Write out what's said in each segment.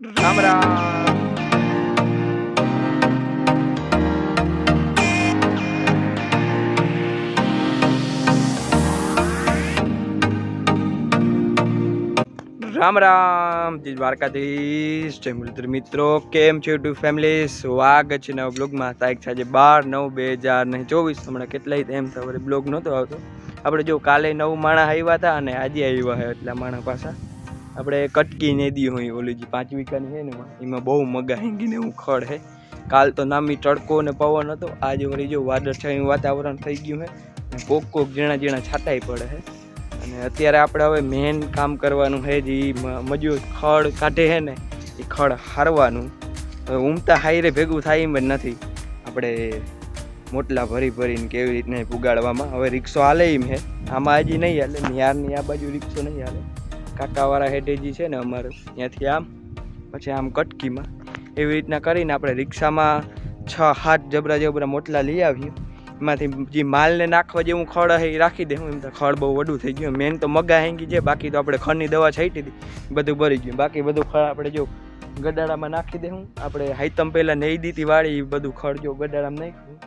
રામ રામ. રામ રામ જી દ્વારકાધીશ. જય મુરલીધર મિત્રો, કેમ છે યુટ્યુબ ફેમિલી? સ્વાગત છે નવા બ્લોગમાં. તારીખ છે આજે 12/9/2024. હમણાં કેટલાય એમ સવારે બ્લોગ નહોતો આવતો. આપણે જો કાલે 9 માણસ આવ્યા હતા અને આજે આવ્યા છે એટલા માણસ પાછા. આપણે કટકી નદી હોય ઓલી જે 5 વીઘાની છે ને એમાં બહુ મગા હેંગીને હું ખડ છે. કાલ તો નામી તડકો ને પવન હતો, આજે વળી જો વાદળછાયું વાતાવરણ થઈ ગયું છે. કોક ઝીણા ઝીણા છાંટાઈ પડે છે. અને અત્યારે આપણે હવે મેન કામ કરવાનું છે જે મજૂર ખડ કાઢે છે ને એ ખડ હારવાનું. હવે ઉમતા હાઈરે ભેગું થાય એમ જ નથી. આપણે મોટલા ભરીને કેવી રીતના પુગાડવામાં હવે રિક્ષો હાલે એમ છે. આમાં હજી નહીં હાલે, નિહારની આ બાજુ રિક્ષો નહીં હાલે. કાકાવાળા હેડેજી છે ને અમારે ત્યાંથી આમ પછી આમ કટકીમાં એવી રીતના કરીને આપણે રિક્ષામાં 6-7 જબરા મોટલા લઈ આવીએ. એમાંથી જે માલને નાખવા જેવું ખડ હે એ રાખી દે. એમ તો ખડ બહુ વડું થઈ ગયું. મેન તો મગા હેંગી છે, બાકી તો આપણે ખડની દવા છાંટી હતી બધું ભરી ગયું. બાકી બધું ખડ આપણે જો ગડાડામાં નાખી દે. આપણે હાઈતમ પહેલાં નહીં દીધી વાળી બધું ખડ જો ગડાડામાં નાખ્યું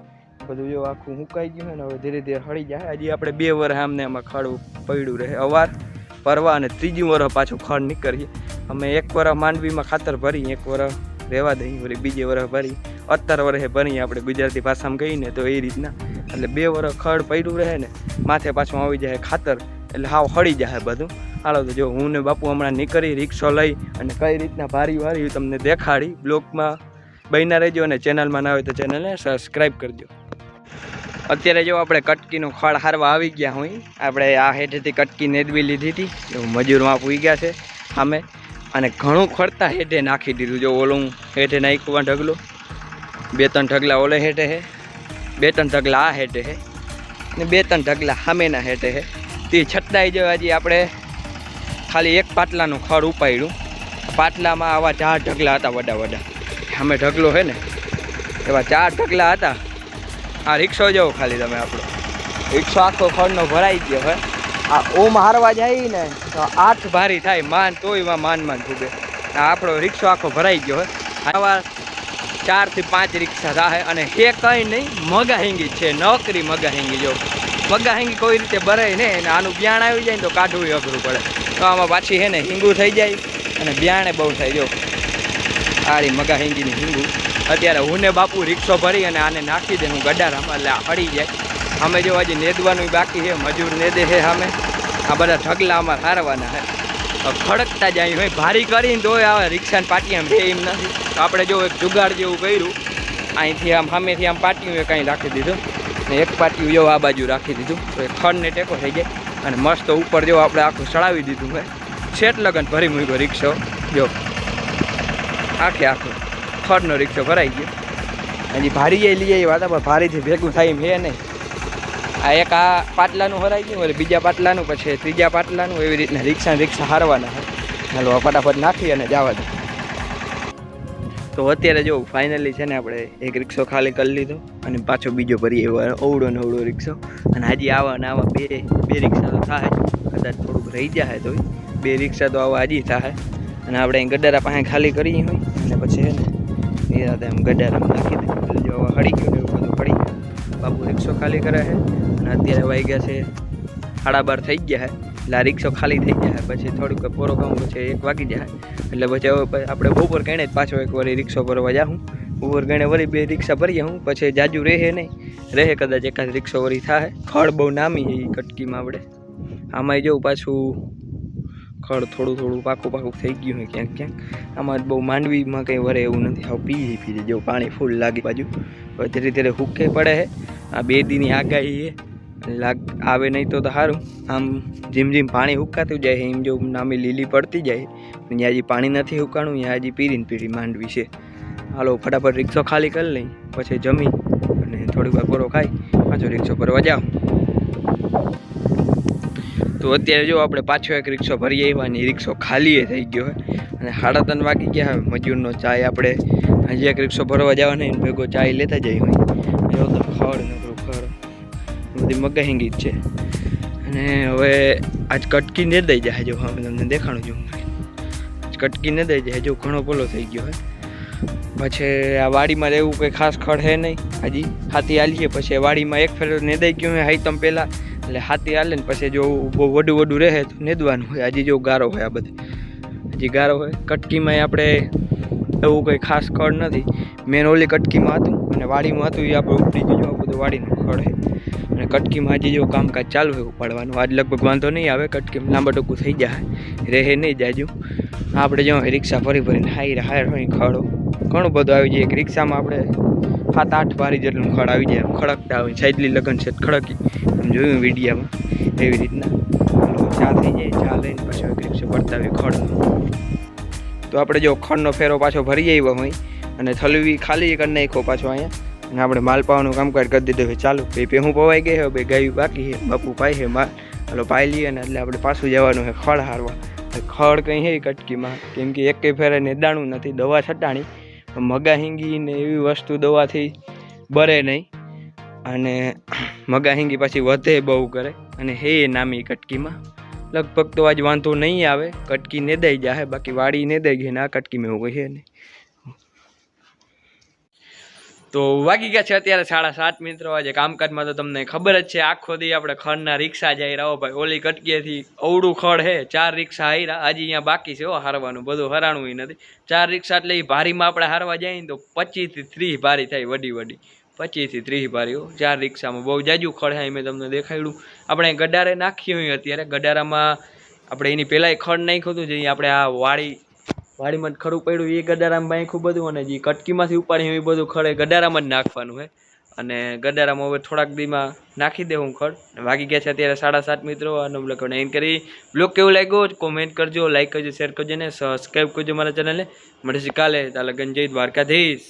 બધું જો આખું મુકાઈ ગયું ને હવે ધીરે ધીરે હળી જાય. હજી આપણે 2 વર્ષ આમને આમાં ખડ પડ્યું રહે અવાર પરવા અને 3જી વર્ષ પાછું ખડ નીકળીએ. અમે 1 વર્ષ માંડવીમાં ખાતર ભરી, 1 વર્ષ રહેવા દઈ, વળી બીજે વર્ષ ભરી 17 વર્ષે ભરીએ આપણે ગુજરાતી ભાષામાં કહીને તો એ રીતના. એટલે 2 વર્ષ ખડ પડ્યું રહે ને માથે પાછું આવી જાય ખાતર એટલે હાવ હળી જાય બધું. હાલો તો જો હું ને બાપુ હમણાં નીકળી રિક્ષો લઈ અને કઈ રીતના ભારી તમને દેખાડી. બ્લોગમાં બન્યા રહેજો અને ચેનલમાં ના હોય તો ચેનલને સબસ્ક્રાઈબ કરજો. અત્યારે જો આપણે કટકીનું ખડ હારવા આવી ગયા હોય. આપણે આ હેઠેથી કટકી નેદવી લીધી હતી, એવું મજૂરમાં પૂઈ ગયા છે સામે. અને ઘણું ખડતા હેઠે નાખી દીધું. જો ઓલું હેઠે નાખ્યું ઢગલો, 2-3 ઢગલા ઓલે હેઠે છે, 2-3 ઢગલા આ હેઠે છે ને 2-3 ઢગલા સામેના હેઠે છે. તે છતાંય જો હજી આપણે ખાલી 1 પાટલાનું ખડ ઉપાડ્યું. પાટલામાં આવા 4 ઢગલા હતા વડા સામે ઢગલો છે ને એવા 4 ઢગલા હતા. આ રિક્ષો જવો ખાલી તમે, આપણો રિક્ષો આખો ખડનો ભરાઈ ગયો હોય. આ ઓમ હારવા જાય ને તો 8 ભારી થાય માન, તોય માન ખૂબે. આ આપણો રિક્ષો આખો ભરાઈ ગયો હોય. આવા 4 થી 5 રિક્ષા થાય અને એ કંઈ નહીં મગા હેંગી છે, નોકરી મગા હેંગી. જો મગા હેંગી કોઈ રીતે ભરાય ને આનું બ્યાણ આવી જાય ને તો કાઢવું અઘરું પડે. તો આમાં પાછી છે ને હિંગું થઈ જાય અને બ્યાણે બહુ થાય. જો આરી મગા હેંગીની હિંગું અત્યારે હું ને બાપુ રિક્ષો ભરી અને આને નાખી દે હું ગડારામાં એટલે આ હળી જાય. અમે જો હજી નેદવાનું બાકી છે, મજૂર નેદે છે સામે. આ બધા ઢગલા અમારે હારવાના છે. ખડકતા જાય હોય ભારી કરીને તોય આવે રિક્ષાને પાટિયામાં બે એમ નથી. તો આપણે જો એક જુગાડ જેવું કર્યું, અહીંથી આમ સામેથી આમ પાટિયું કાંઈ રાખી દીધું ને 1 પાટિયું જો આ બાજુ રાખી દીધું તો એ ખડને ટેકો થઈ જાય. અને મસ્ત ઉપર જો આપણે આખું ચડાવી દીધું હોય. છેટ લગન ભરી મૂક્યો રિક્ષો. જો આખો ખડનો રિક્ષો ભરાઈ ગયો. હજી ભારી એ લઈ આવ્યા હતા પણ ભારીથી ભેગું થાય એમ હે નહીં. આ એક આ પાટલાનું હરાઈ ગયું એટલે બીજા પાટલાનું, પછી 3જા પાટલાનું, એવી રીતના રિક્ષા હારવાના હોય. ચાલો ફટાફટ નાખી અને જવા દે. તો અત્યારે જો ફાઇનલી છે ને આપણે એક રિક્ષો ખાલી કરી લીધો અને પાછો બીજો ભરી અવળો ને અવળો રિક્ષો. અને હજી આવા ને આવા બે રિક્ષા તો થાય, કદાચ થોડુંક રહી જાય તો 2 રિક્ષા તો આવા હજી થાય. અને આપણે અહીં ગડારા પાસે ખાલી કરીએ હોય અને પછી છે ને નિરાતે એમ ગડારામાં નાખી દે. જો હળી ગયું એવું બધું હળી ગયું. બાપુ રિક્ષો ખાલી કરે છે અને અત્યારે વાગ્યા છે 12:30 થઈ ગયા છે. એટલે આ રિક્ષો ખાલી થઈ જાય પછી થોડુંક પોરો કામ પછી 1 વાગી જાય. એટલે પછી હવે આપણે બપોર ગણે જ પાછો એક વાર રિક્ષો ભરવા જાઉં. બપોર ગણે વળી 2 રિક્ષા ભરીએ હું, પછી જાજુ રહે નહીં, રહે કદાચ એકાદ રિક્ષો વળી થાય. ખડ બહુ નામી એ કટકીમાં આપણે. આમાંય જવું પાછું ખડ થોડું પાકું થઈ ગયું હોય ક્યાંક. આમાં બહુ માંડવીમાં કંઈ વરે એવું નથી. હવે પીએ જેવું પાણી ફૂલ લાગી બાજુ. હવે ધીરે ધીરે હુકે પડે છે. આ 2 દીની આગાહી છે, આવે નહીં તો સારું. આમ જેમ પાણી હુકાતું જાય એમ જો નામી લીલી પડતી જાય. ત્યાં હજી પાણી નથી હુકાણું, ત્યાં હજી પીરી માંડવી છે. હાલો ફટાફટ રિક્ષો ખાલી કરી લઈ, પછી જમી અને થોડીક વાર પોરો ખાઈ પાછો રિક્ષો ભરવા જાઓ. તો અત્યારે જો આપણે પાછો એક રિક્ષો ભરી આવ્યા ને રિક્ષો ખાલી થઈ ગયો હોય અને 3:30 વાગી ગયા હવે. મજૂરનો ચાય આપણે હજી એક રિક્ષો ભરવા જવા નહીં, ભેગો ચાય લેતા જઈ હોય. એવો તો ખડ બધી મગા હેંગી જ છે. અને હવે આજ કટકી ને દઈ જાય. જો હવે તમને દેખાણું છું કટકી ન દઈ જાય, જો ઘણો પોલો થઈ ગયો હે. પછી આ વાડીમાં એવું કંઈ ખાસ ખડ હે નહીં, હજી હાથી હાલીએ પછી વાડીમાં એક ફેર નેદાઈ ગયું હોય હાઈતમ પહેલાં, એટલે હાથી હાલે ને પછી જો બહુ વડું રહે તો નેદવાનું હોય. હજી જો ગારો હોય, આ બધે હજી ગારો હોય. કટકીમાં આપણે એવું કંઈ ખાસ ખડ નથી, મેન ઓલી કટકીમાં હતું અને વાડીમાં હતું એ આપણે ઉપડી ગયું. આ બધું વાડીનું ખડ છે અને કટકીમાં હજી જો કામકાજ ચાલુ હોય ઉપાડવાનું. આજ લગભગ વાંધો નહીં આવે, કટકીમાં લાંબા ટૂંકું થઈ જાય, રહે નહીં જાજુ. આપણે જો રિક્ષા ભરીને હાયર હોય ખડો ઘણું બધું આવી જાય. એક રિક્ષામાં આપણે 7-8 બારી જેટલું ખડ આવી જાય, ખડકતા હોય. સાઈડલી લગન છે ખડકી, જોયું વિડીયામાં એવી રીતના ચા થઈ જાય. ચા લઈને પાછો એક રિક્ષા ભરતા હોય ખડનો. તો આપણે જો ખડનો ફેરો પાછો ભરી આવ્યો હોય અને થલવી ખાલી કરી નાખો પાછો અહીંયા, અને આપણે માલ પાવાનું કામકાજ કરી દીધું હોય ચાલુ. હું પવાઈ ગઈ હવે, ગાયું બાકી છે, બાપુ પાય છે માલ. હાલો પાઈ લઈએ ને એટલે આપણે પાછું જવાનું છે ખડ હારવા. ખડ કંઈ છે કટકીમાં, કેમ કે એક ફેરે નેદાણું નથી, દવા છટાણી. મગા હિંગી ને એવી વસ્તુ દવાથી બરે નહીં, અને મગા હિંગી પાછી વધે બહુ કરે, અને હે નામી કટકીમાં લગભગ તો આજ વાંધો નહીં આવે. કટકી નેદાઈ જાય, બાકી વાડી નેદાઈ ગઈ ને આ કટકીમાં એવું કંઈ છે નહીં. તો વાગી ગયા છે અત્યારે 7:30 મિત્રો. આજે કામકાજમાં તો તમને ખબર જ છે, આખો દી આપણે ખડના રિક્ષા જઈ રહો ભાઈ. ઓલી કટકીએથી અવડું ખડ હે, 4 રિક્ષા હાર્યા. હજી અહીંયા બાકી છે હારવાનું, બધું હરાણું નથી. 4 રિક્ષા એટલે એ ભારીમાં આપણે હારવા જઈએ ને તો 25 થી 30 ભારી થાય, વડી 25 થી 30 ભારીઓ 4 રિક્ષામાં. બહુ જાજુ ખડ હે, મેં તમને દેખાડ્યું. આપણે ગડારે નાખી હોય અત્યારે, ગડારામાં આપણે એની પહેલાંય ખડ નાખ્યું હતું, જે આપણે આ વાડીમાં જ ખરું પડ્યું એ ગડારામાં બાંખ્યું બધું, અને જે કટકીમાંથી ઉપાડી એ બધું ખડે ગડારામાં જ નાખવાનું હોય. અને ગડારામાં હવે થોડાક દીમાં નાખી દેવું ખડ. વાગી ગયા છે અત્યારે 7:30 મિત્રો. આનો બ્લોગ એન્ડ કરી. બ્લોગ કેવું લાગ્યો કોમેન્ટ કરજો, લાઈક કરજો, શેર કરજો ને સબસ્ક્રાઈબ કરજો મારા ચેનલને. મળીશું કાલે. તાલે ગંજય દ્વારકાધીશ.